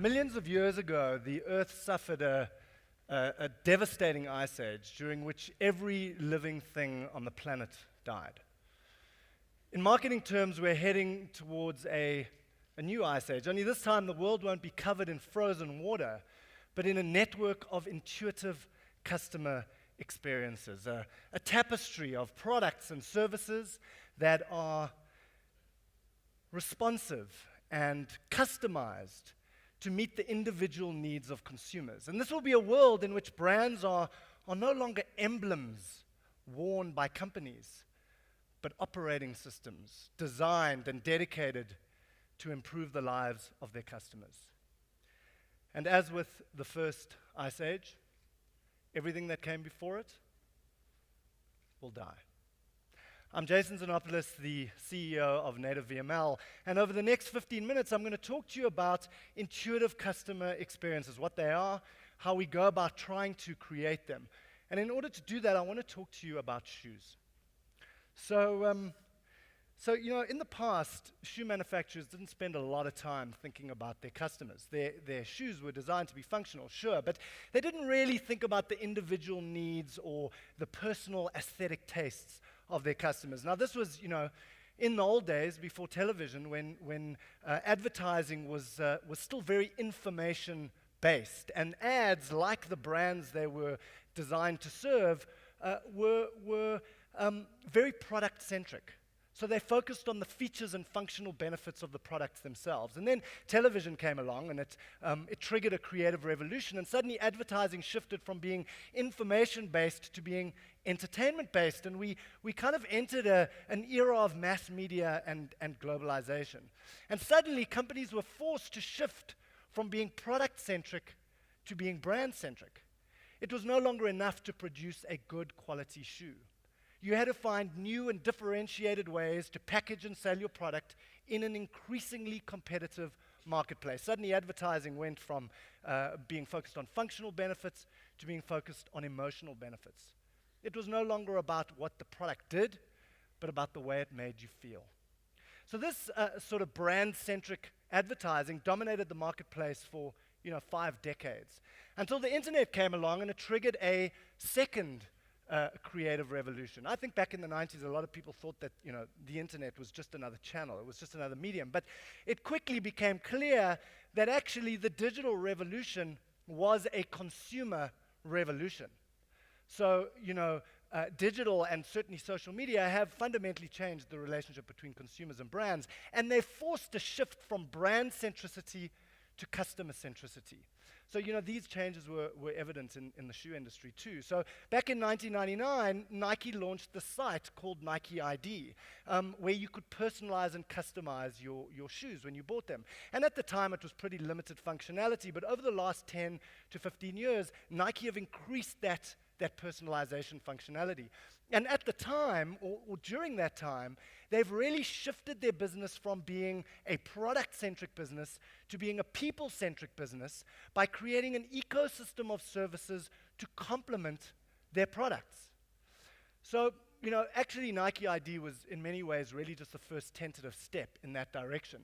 Millions of years ago, the Earth suffered a devastating ice age during which every living thing on the planet died. In marketing terms, we're heading towards a new ice age, only this time the world won't be covered in frozen water, but in a network of intuitive customer experiences, a tapestry of products and services that are responsive and customized to meet the individual needs of consumers. And this will be a world in which brands are no longer emblems worn by companies, but operating systems designed and dedicated to improve the lives of their customers. And as with the first ice age, everything that came before it will die. I'm Jason Xenopoulos, the CEO of NATIVE VML, and over the next 15 minutes, I'm going to talk to you about intuitive customer experiences, what they are, how we go about trying to create them. And in order to do that, I want to talk to you about shoes. So in the past, shoe manufacturers didn't spend a lot of time thinking about their customers. Their shoes were designed to be functional, sure, but they didn't really think about the individual needs or the personal aesthetic tastes of their customers. Now, this was, in the old days before television, when advertising was still very information-based, and ads, like the brands they were designed to serve, were very product-centric. So they focused on the features and functional benefits of the products themselves. And then television came along, and it triggered a creative revolution, and suddenly advertising shifted from being information-based to being entertainment-based, and we kind of entered an era of mass media and globalization. And suddenly companies were forced to shift from being product-centric to being brand-centric. It was no longer enough to produce a good quality shoe. You had to find new and differentiated ways to package and sell your product in an increasingly competitive marketplace. Suddenly, advertising went from being focused on functional benefits to being focused on emotional benefits. It was no longer about what the product did, but about the way it made you feel. So this sort of brand-centric advertising dominated the marketplace for 5 decades, until the internet came along and it triggered a second creative revolution. I think back in the 90s, a lot of people thought that the internet was just another channel, it was just another medium. But it quickly became clear that actually the digital revolution was a consumer revolution. So, digital and certainly social media have fundamentally changed the relationship between consumers and brands, and they've forced a shift from brand centricity to customer centricity. So, these changes were evident in the shoe industry too. So back in 1999, Nike launched the site called Nike ID, where you could personalize and customize your shoes when you bought them. And at the time, it was pretty limited functionality, but over the last 10 to 15 years, Nike have increased that personalization functionality. And at the time, or during that time, they've really shifted their business from being a product-centric business to being a people-centric business by creating an ecosystem of services to complement their products. So, actually Nike ID was in many ways really just the first tentative step in that direction.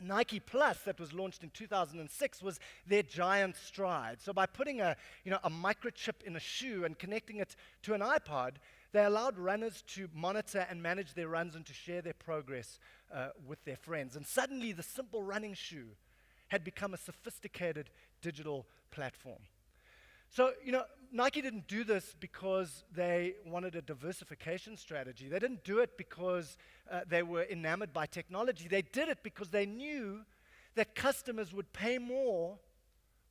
Nike Plus, that was launched in 2006, was their giant stride. So by putting a microchip in a shoe and connecting it to an iPod, they allowed runners to monitor and manage their runs and to share their progress with their friends. And suddenly, the simple running shoe had become a sophisticated digital platform. So, Nike didn't do this because they wanted a diversification strategy. They didn't do it because they were enamored by technology. They did it because they knew that customers would pay more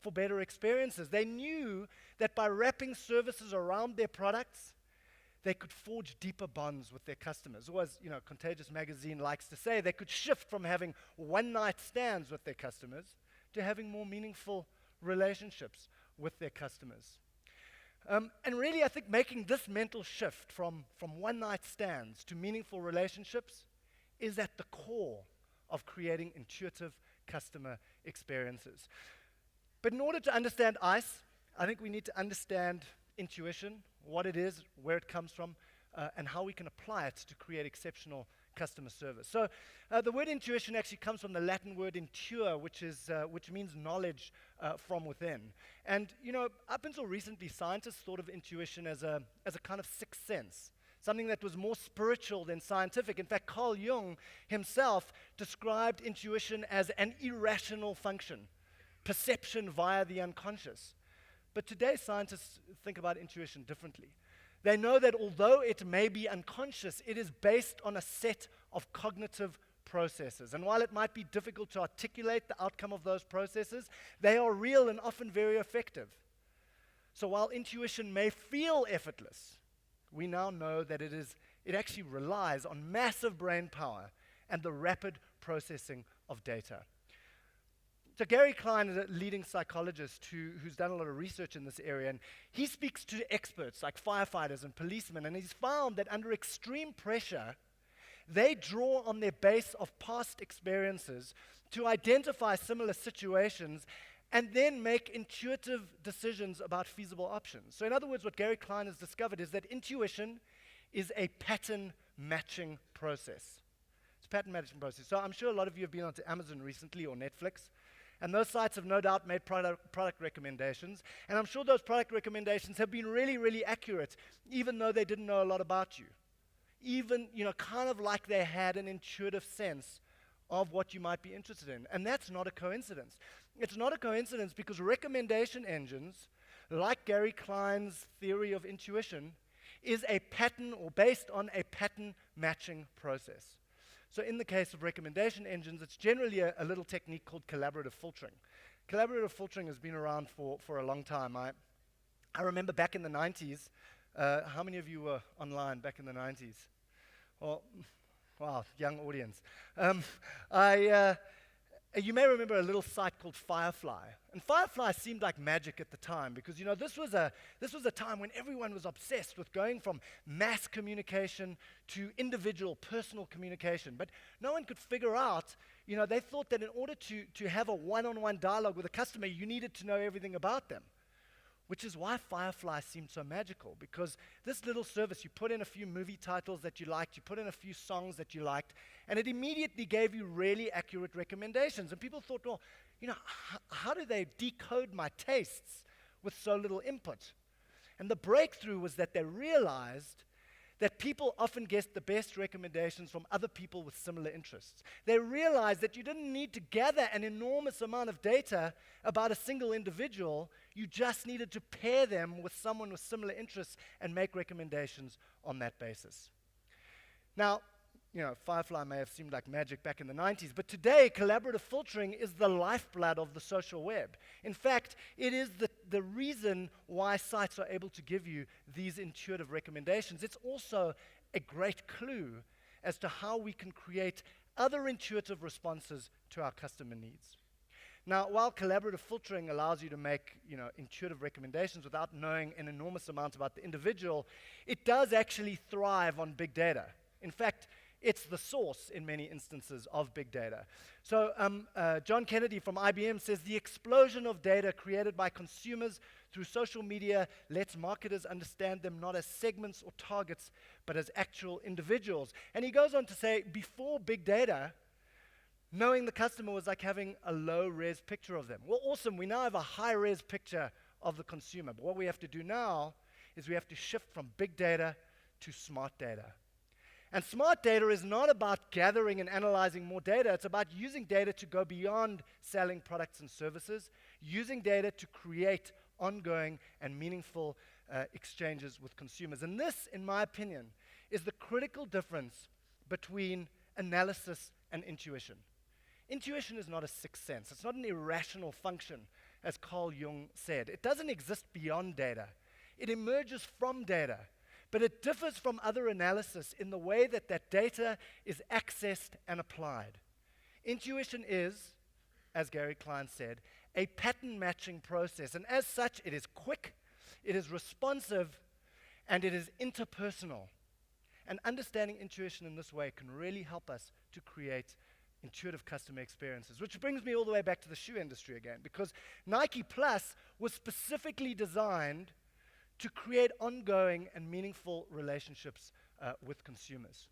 for better experiences. They knew that by wrapping services around their products, they could forge deeper bonds with their customers. Or as Contagious Magazine likes to say, they could shift from having one-night stands with their customers to having more meaningful relationships with their customers. And really, I think making this mental shift from one-night stands to meaningful relationships is at the core of creating intuitive customer experiences. But in order to understand ICE, I think we need to understand intuition, what it is, where it comes from, and how we can apply it to create exceptional customer service. So the word intuition actually comes from the Latin word intuere, which means knowledge from within. And up until recently, scientists thought of intuition as a kind of sixth sense, something that was more spiritual than scientific. In fact, Carl Jung himself described intuition as an irrational function, perception via the unconscious. But today, scientists think about intuition differently. They know that although it may be unconscious, it is based on a set of cognitive processes. And while it might be difficult to articulate the outcome of those processes, they are real and often very effective. So while intuition may feel effortless, we now know that it actually relies on massive brain power and the rapid processing of data. So Gary Klein is a leading psychologist who's done a lot of research in this area, and he speaks to experts like firefighters and policemen, and he's found that under extreme pressure, they draw on their base of past experiences to identify similar situations and then make intuitive decisions about feasible options. So in other words, what Gary Klein has discovered is that intuition is a pattern matching process. It's a pattern matching process. So I'm sure a lot of you have been onto Amazon recently or Netflix, and those sites have no doubt made product recommendations. And I'm sure those product recommendations have been really, really accurate, even though they didn't know a lot about you. Even, kind of like they had an intuitive sense of what you might be interested in. And that's not a coincidence. It's not a coincidence because recommendation engines, like Gary Klein's theory of intuition, is a pattern or based on a pattern matching process. So in the case of recommendation engines, it's generally a little technique called collaborative filtering. Collaborative filtering has been around for a long time. I remember back in the 90s, how many of you were online back in the 90s? Well, wow, young audience. You may remember a little site called Firefly. And Firefly seemed like magic at the time because, this was a time when everyone was obsessed with going from mass communication to individual, personal communication. But no one could figure out, they thought that in order to have a one-on-one dialogue with a customer, you needed to know everything about them. Which is why Firefly seemed so magical, because this little service, you put in a few movie titles that you liked, you put in a few songs that you liked, and it immediately gave you really accurate recommendations. And people thought, well, how do they decode my tastes with so little input? And the breakthrough was that they realized that people often get the best recommendations from other people with similar interests. They realized that you didn't need to gather an enormous amount of data about a single individual. You just needed to pair them with someone with similar interests and make recommendations on that basis. Now, Firefly may have seemed like magic back in the 90s, but today, collaborative filtering is the lifeblood of the social web. In fact, it is the reason why sites are able to give you these intuitive recommendations. It's also a great clue as to how we can create other intuitive responses to our customer needs. Now, while collaborative filtering allows you to make, intuitive recommendations without knowing an enormous amount about the individual, it does actually thrive on big data. In fact, it's the source in many instances of big data. So John Kennedy from IBM says the explosion of data created by consumers through social media lets marketers understand them not as segments or targets, but as actual individuals. And he goes on to say, before big data, knowing the customer was like having a low-res picture of them. Well, awesome, we now have a high-res picture of the consumer. But what we have to do now is we have to shift from big data to smart data. And smart data is not about gathering and analyzing more data. It's about using data to go beyond selling products and services, using data to create ongoing and meaningful exchanges with consumers. And this, in my opinion, is the critical difference between analysis and intuition. Intuition is not a sixth sense. It's not an irrational function, as Carl Jung said. It doesn't exist beyond data. It emerges from data. But it differs from other analysis in the way that that data is accessed and applied. Intuition is, as Gary Klein said, a pattern matching process. And as such, it is quick, it is responsive, and it is interpersonal. And understanding intuition in this way can really help us to create intuitive customer experiences, which brings me all the way back to the shoe industry again, because Nike Plus was specifically designed to create ongoing and meaningful relationships with consumers.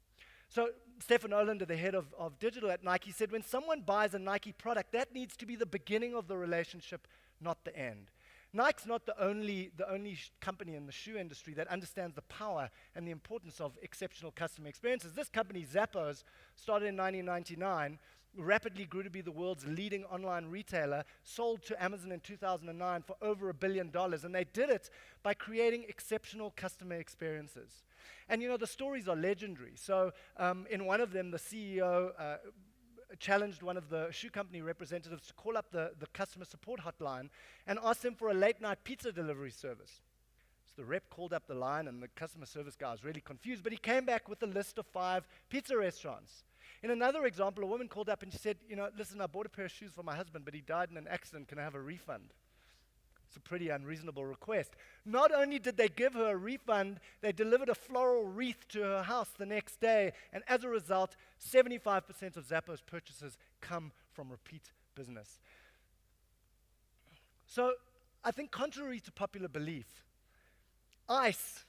So Stefan Olander, the head of digital at Nike, said when someone buys a Nike product, that needs to be the beginning of the relationship, not the end. Nike's not the only company in the shoe industry that understands the power and the importance of exceptional customer experiences. This company, Zappos, started in 1999, rapidly grew to be the world's leading online retailer, sold to Amazon in 2009 for over $1 billion, and they did it by creating exceptional customer experiences. And the stories are legendary. So in one of them, the CEO challenged one of the shoe company representatives to call up the customer support hotline and asked them for a late-night pizza delivery service. So the rep called up the line, and the customer service guy was really confused, but he came back with a list of 5 pizza restaurants. In another example, a woman called up and she said, listen, I bought a pair of shoes for my husband, but he died in an accident. Can I have a refund? It's a pretty unreasonable request. Not only did they give her a refund, they delivered a floral wreath to her house the next day, and as a result, 75% of Zappos purchases come from repeat business. So I think contrary to popular belief, ICE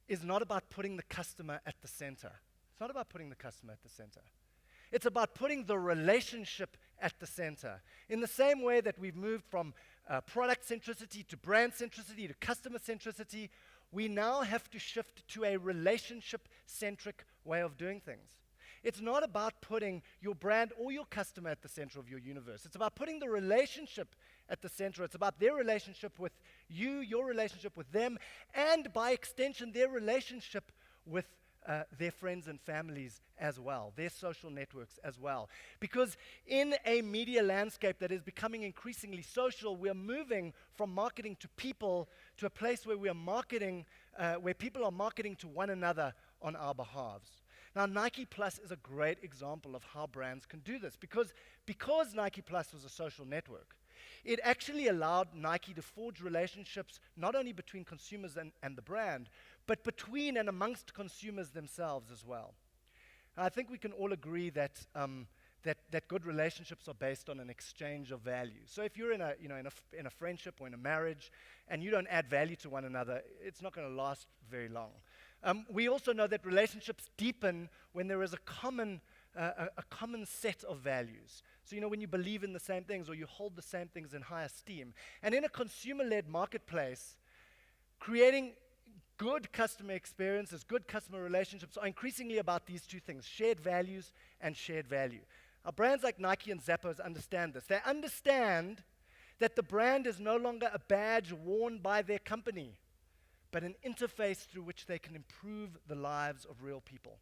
is not about putting the customer at the center. It's not about putting the customer at the center. It's about putting the relationship at the center. In the same way that we've moved from product centricity to brand centricity to customer centricity, we now have to shift to a relationship-centric way of doing things. It's not about putting your brand or your customer at the center of your universe. It's about putting the relationship at the center. It's about their relationship with you, your relationship with them, and by extension, their relationship with their friends and families as well, their social networks as well. Because in a media landscape that is becoming increasingly social, we are moving from marketing to people to a place where we are marketing, where people are marketing to one another on our behalves. Now, Nike Plus is a great example of how brands can do this because Nike Plus was a social network. It actually allowed Nike to forge relationships not only between consumers and the brand, but between and amongst consumers themselves as well. I think we can all agree that good relationships are based on an exchange of value. So if you're in a friendship or in a marriage and you don't add value to one another, it's not going to last very long. We also know that relationships deepen when there is a common set of values. So when you believe in the same things or you hold the same things in high esteem. And in a consumer-led marketplace, creating good customer experiences, good customer relationships are increasingly about these two things, shared values and shared value. Now, brands like Nike and Zappos understand this. They understand that the brand is no longer a badge worn by their company, but an interface through which they can improve the lives of real people.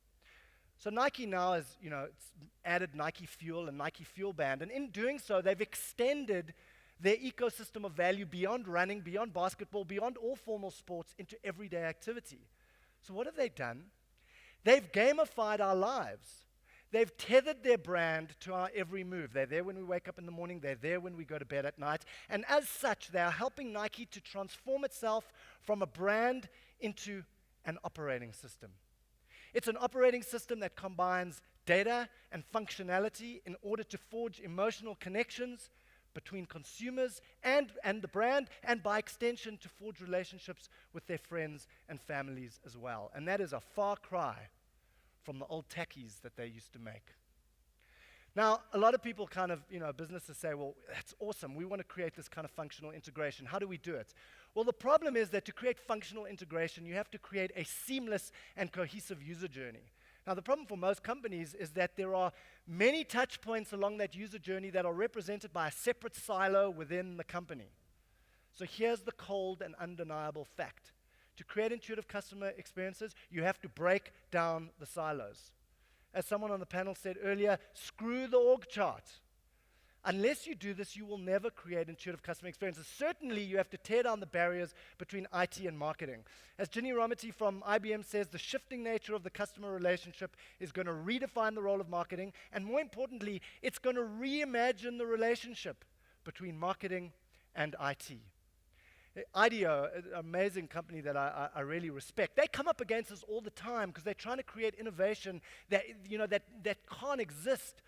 So Nike now has, it's added Nike Fuel and Nike Fuel Band, and in doing so, they've extended their ecosystem of value beyond running, beyond basketball, beyond all formal sports into everyday activity. So what have they done? They've gamified our lives. They've tethered their brand to our every move. They're there when we wake up in the morning. They're there when we go to bed at night. And as such, they are helping Nike to transform itself from a brand into an operating system. It's an operating system that combines data and functionality in order to forge emotional connections between consumers and the brand, and by extension to forge relationships with their friends and families as well. And that is a far cry from the old tackies that they used to make. Now, a lot of people businesses say, well, that's awesome. We want to create this kind of functional integration. How do we do it? Well, the problem is that to create functional integration, you have to create a seamless and cohesive user journey. Now, the problem for most companies is that there are many touch points along that user journey that are represented by a separate silo within the company. So here's the cold and undeniable fact. To create intuitive customer experiences, you have to break down the silos. As someone on the panel said earlier, screw the org chart. Unless you do this, you will never create intuitive customer experiences. Certainly, you have to tear down the barriers between IT and marketing. As Ginny Rometty from IBM says, the shifting nature of the customer relationship is going to redefine the role of marketing, and more importantly, it's going to reimagine the relationship between marketing and IT. IDEO, an amazing company that I really respect, they come up against us all the time because they're trying to create innovation that can't exist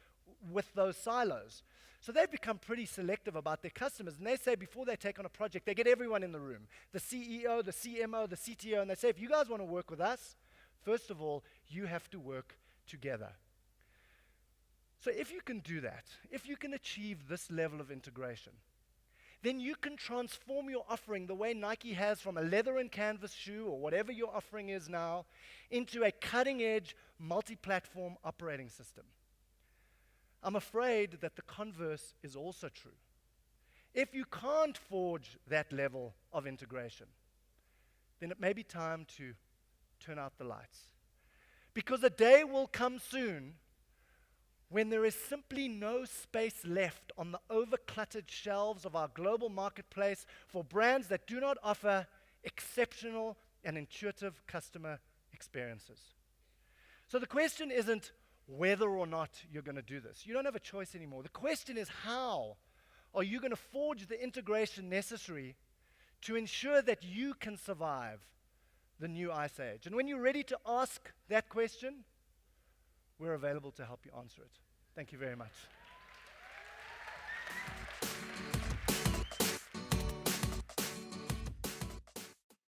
with those silos. So they've become pretty selective about their customers, and they say before they take on a project, they get everyone in the room, the CEO, the CMO, the CTO, and they say, if you guys want to work with us, first of all, you have to work together. So if you can do that, if you can achieve this level of integration, then you can transform your offering the way Nike has from a leather and canvas shoe or whatever your offering is now into a cutting-edge multi-platform operating system. I'm afraid that the converse is also true. If you can't forge that level of integration, then it may be time to turn out the lights. Because a day will come soon when there is simply no space left on the over-cluttered shelves of our global marketplace for brands that do not offer exceptional and intuitive customer experiences. So the question isn't whether or not you're going to do this. You don't have a choice anymore. The question is, how are you going to forge the integration necessary to ensure that you can survive the new ice age? And when you're ready to ask that question, we're available to help you answer it. Thank you very much.